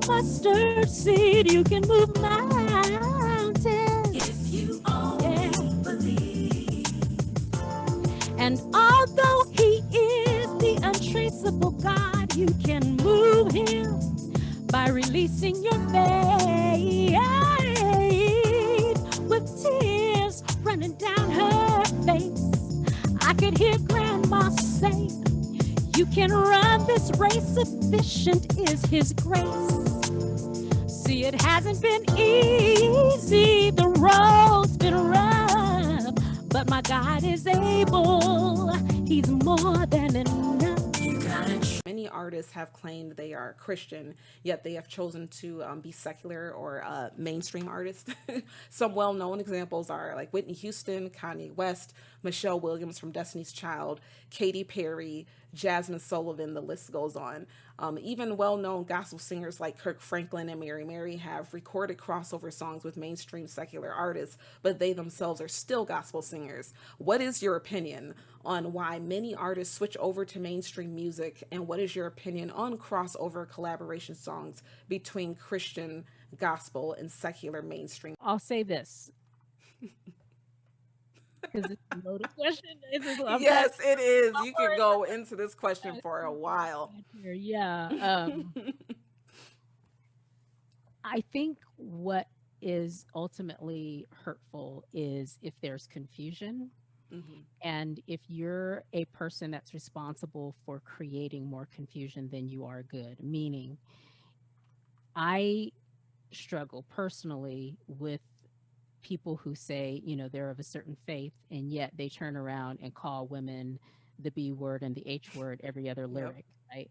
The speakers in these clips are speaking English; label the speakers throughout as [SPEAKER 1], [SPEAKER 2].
[SPEAKER 1] mustard seed, you can move mountains.
[SPEAKER 2] If you only believe.
[SPEAKER 1] And although he is the untraceable God, you can move him by releasing your faith. With tears running down her face, I could hear Grandma say, you can run this race, sufficient is his grace. See, it hasn't been easy, the road's been rough, but my God is able, he's more than enough.
[SPEAKER 3] Many artists have claimed they are Christian, yet they have chosen to be secular or mainstream artists. Some well known examples are like Whitney Houston, Kanye West, Michelle Williams from Destiny's Child, Katy Perry, Jasmine Sullivan, the list goes on. Even well known gospel singers like Kirk Franklin and Mary Mary have recorded crossover songs with mainstream secular artists, but they themselves are still gospel singers. What is your opinion on why many artists switch over to mainstream music, and what is your opinion on crossover collaboration songs between Christian, gospel, and secular mainstream?
[SPEAKER 1] I'll say this because it's a loaded question.
[SPEAKER 3] Yes, it is. You can go into this question for a while.
[SPEAKER 1] Yeah. I think what is ultimately hurtful is if there's confusion.
[SPEAKER 3] Mm-hmm.
[SPEAKER 1] And if you're a person that's responsible for creating more confusion than you are good, meaning I struggle personally with people who say, they're of a certain faith, and yet they turn around and call women the B word and the H word every other lyric, right?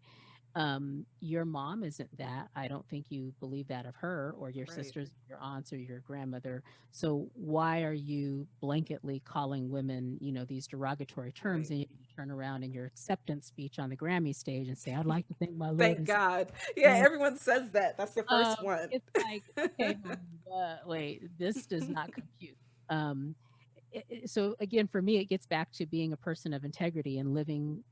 [SPEAKER 1] Your mom isn't that. I don't think you believe that of her or your sisters, your aunts, or your grandmother. So why are you blanketly calling women, these derogatory terms, and you turn around in your acceptance speech on the Grammy stage and say, "I'd like to thank my Lord."
[SPEAKER 3] Thank God. Yeah, everyone says that. That's the first one.
[SPEAKER 1] It's like, okay, wait, this does not compute. So again, for me, it gets back to being a person of integrity and living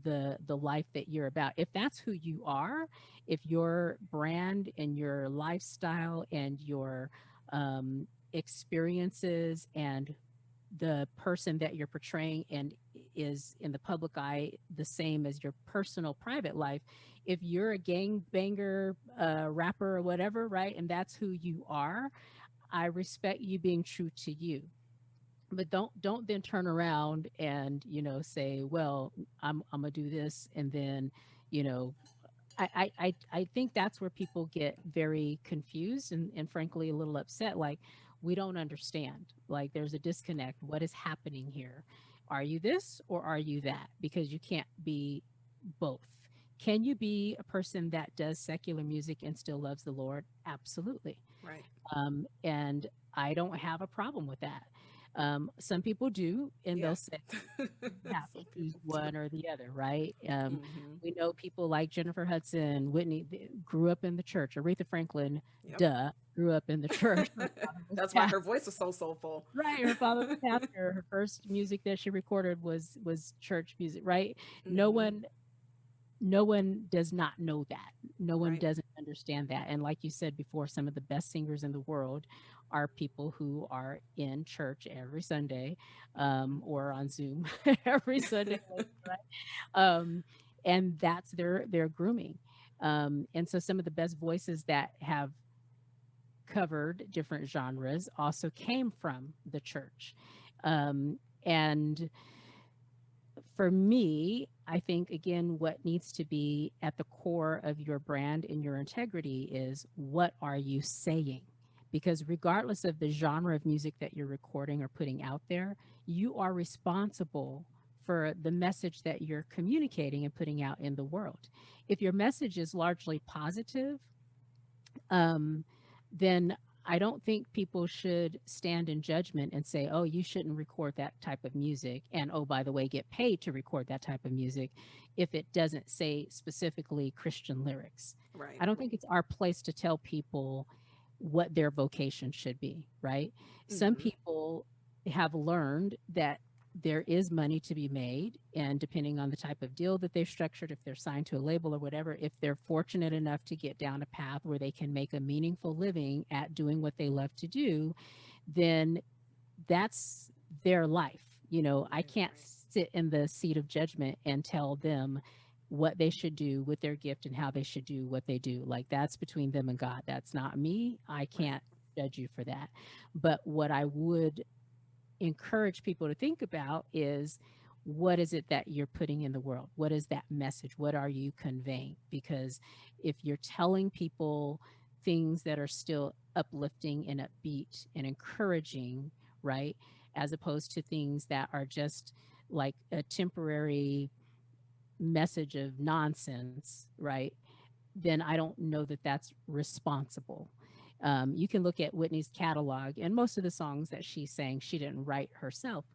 [SPEAKER 1] the life that you're about. If that's who you are, if your brand and your lifestyle and your experiences and the person that you're portraying and is in the public eye the same as your personal private life, if you're a gangbanger rapper or whatever, right, and that's who you are, I respect you being true to you. But don't then turn around and say, well, I'm gonna do this, and then you know I think that's where people get very confused and frankly a little upset. Like, we don't understand. Like, there's a disconnect. What is happening here? Are you this or are you that? Because you can't be both. Can you be a person that does secular music and still loves the Lord? Absolutely.
[SPEAKER 3] Right.
[SPEAKER 1] And I don't have a problem with that. Some people do, and they'll say you have to choose one or the other, right? We know people like Jennifer Hudson, Whitney grew up in the church. Aretha Franklin, grew up in the church.
[SPEAKER 3] That's why her voice was so soulful.
[SPEAKER 1] Right, her father was pastor. Her first music that she recorded was church music, right? No one does not know that. No one doesn't understand that. And like you said before, some of the best singers in the world are people who are in church every Sunday, or on Zoom every Sunday, right? And that's their grooming. And so some of the best voices that have covered different genres also came from the church. And for me, I think, again, what needs to be at the core of your brand and your integrity is, what are you saying? Because regardless of the genre of music that you're recording or putting out there, you are responsible for the message that you're communicating and putting out in the world. If your message is largely positive, then I don't think people should stand in judgment and say, oh, you shouldn't record that type of music. And oh, by the way, get paid to record that type of music if it doesn't say specifically Christian lyrics.
[SPEAKER 3] Right.
[SPEAKER 1] I don't think it's our place to tell people what their vocation should be, right? Some people have learned that there is money to be made. And depending on the type of deal that they've structured, if they're signed to a label or whatever, if they're fortunate enough to get down a path where they can make a meaningful living at doing what they love to do, then that's their life. I
[SPEAKER 3] Right,
[SPEAKER 1] can't
[SPEAKER 3] right,
[SPEAKER 1] sit in the seat of judgment and tell them what they should do with their gift and how they should do what they do. Like, that's between them and God. That's not me. I
[SPEAKER 3] right.
[SPEAKER 1] can't judge you for that. But what I would encourage people to think about is, what is it that you're putting in the world? What is that message? What are you conveying? Because if you're telling people things that are still uplifting and upbeat and encouraging, right, as opposed to things that are just like a temporary message of nonsense, right, then I don't know that that's responsible. You can look at Whitney's catalog, and most of the songs that she sang, she didn't write herself,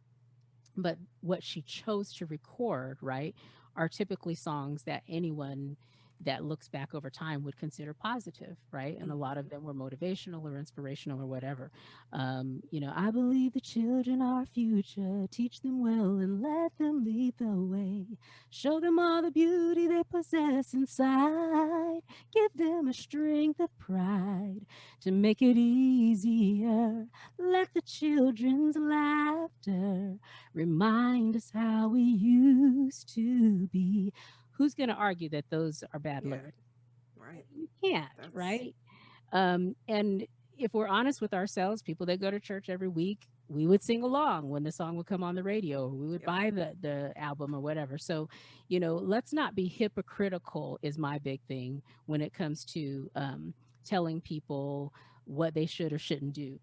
[SPEAKER 1] but what she chose to record, right, are typically songs that anyone that looks back over time would consider positive, right? And a lot of
[SPEAKER 3] Hmm.
[SPEAKER 1] them were motivational or inspirational or whatever. I believe the children are our future. Teach them well and let them lead the way. Show them all the beauty they possess inside. Give them a strength of pride to make it easier. Let the children's laughter remind us how we used to be. Who's going to argue that those are bad
[SPEAKER 3] Yeah,
[SPEAKER 1] lyrics?
[SPEAKER 3] right.
[SPEAKER 1] You can't,
[SPEAKER 3] That's
[SPEAKER 1] right? And if we're honest with ourselves, people that go to church every week, we would sing along when the song would come on the radio, or we would
[SPEAKER 3] yep.
[SPEAKER 1] buy the album or whatever. So, let's not be hypocritical, is my big thing when it comes to telling people what they should or shouldn't do.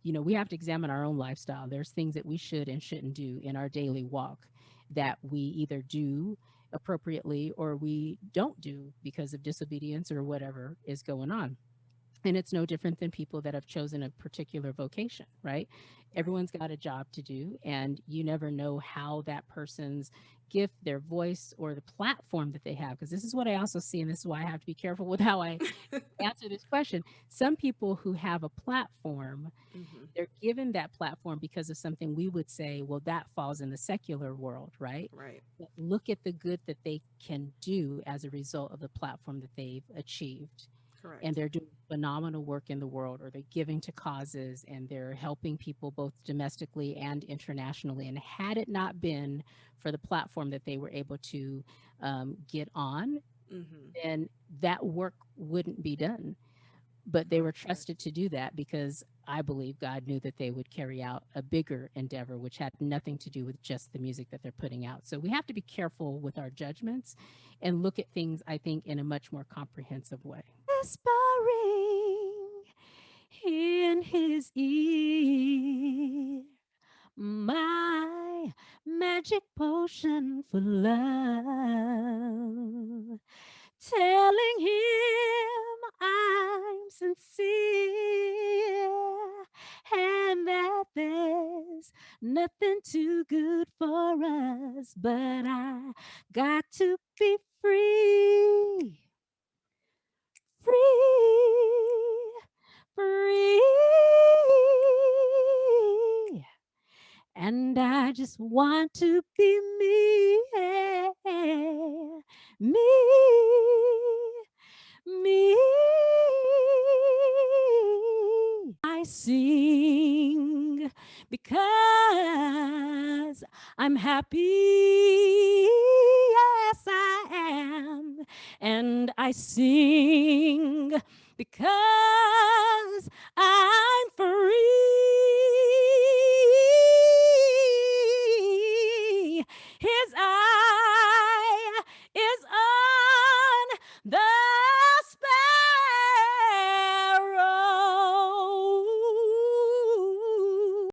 [SPEAKER 1] We have to examine our own lifestyle. There's things that we should and shouldn't do in our daily walk that we either do appropriately or we don't do because of disobedience or whatever is going on. And it's no different than people that have chosen a particular vocation, right?
[SPEAKER 3] Right.
[SPEAKER 1] Everyone's got a job to do, and you never know how that person's gift, their voice, or the platform that they have. Because this is what I also see, and this is why I have to be careful with how I answer this question. Some people who have a platform,
[SPEAKER 3] Hmm.
[SPEAKER 1] they're given that platform because of something we would say, well, that falls in the secular world, right?
[SPEAKER 3] Right.
[SPEAKER 1] But look at the good that they can do as a result of the platform that they've achieved. And
[SPEAKER 3] Correct.
[SPEAKER 1] they're doing phenomenal work in the world, or they're giving to causes, and they're helping people both domestically and internationally. And had it not been for the platform that they were able to get on,
[SPEAKER 3] Hmm.
[SPEAKER 1] then that work wouldn't be done. But they were
[SPEAKER 3] Correct. Correct.
[SPEAKER 1] trusted to do that because I believe God knew that they would carry out a bigger endeavor, which had nothing to do with just the music that they're putting out. So we have to be careful with our judgments and look at things, I think, in a much more comprehensive way. Whispering in his ear, my magic potion for love, telling him I'm sincere and that there's nothing too good for us, but I got to be free, free, free. And I just want to be me, me, me. I sing because I'm happy. Yes, I am. And I sing because